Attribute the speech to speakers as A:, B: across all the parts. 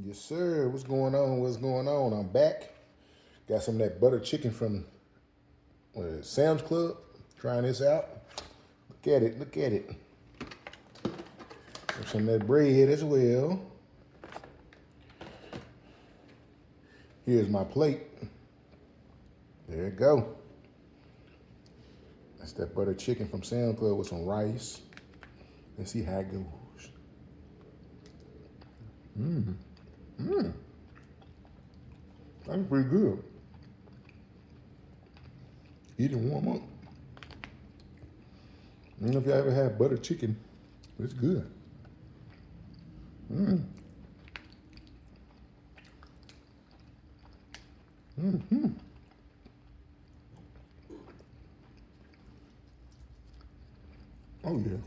A: Yes, sir. What's going on? What's going on? I'm back. Got some of that butter chicken from Sam's Club. Trying this out. Look at it. Look at it. Got some of that bread as well. Here's my plate. There you go. That's that butter chicken from Sam's Club with some rice. Let's see how it goes. That's pretty good. Eat and warm up. I don't know if y'all ever had butter chicken. It's good. Oh yeah.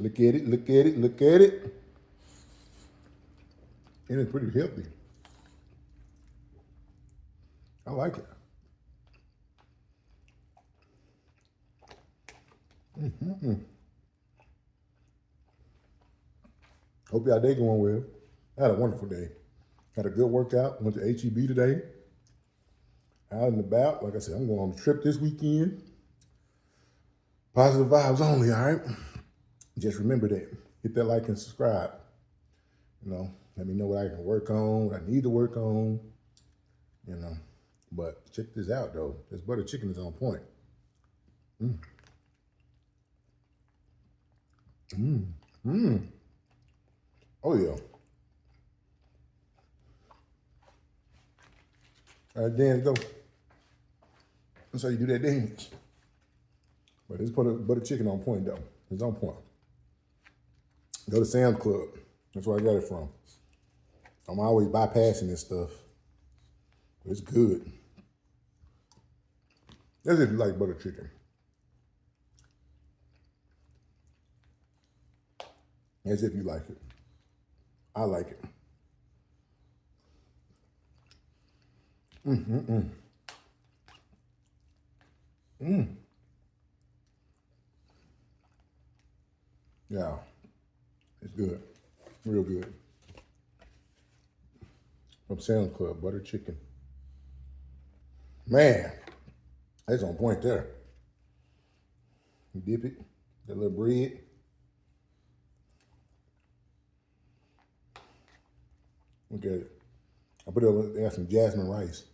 A: Look at it, look at it, look at it. And it's pretty healthy. I like it. Hope y'all day going well. I had a wonderful day. Had a good workout. Went to HEB today. Out and about. Like I said, I'm going on a trip this weekend. Positive vibes only, all right? Just remember that. Hit that like and subscribe. You know, let me know what I can work on, what I need to work on. You know, but check this out, though. This butter chicken is on point. Oh, yeah. All right, dance, go. That's how you do that dance. But this butter chicken on point, though. It's on point. Go to Sam's Club. That's where I got it from. I'm always bypassing this stuff. But it's good. That's if you like butter chicken. As if you like it. I like it. Yeah. It's good. Real good. From Sam's Club, butter chicken. Man, that's on point there. You dip it, that little bread. Look at it. I put it over there some jasmine rice.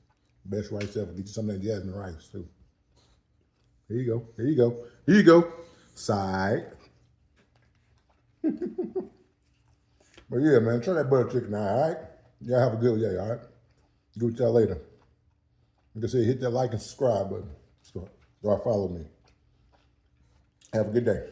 A: Best rice ever. Get you some of that jasmine rice too. Here you go. Here you go. Here you go. Side. But yeah, man, try that butter chicken now, all right? Y'all have a good day, all right? Get with y'all later. Like I said, hit that like and subscribe button. Start follow me. Have a good day.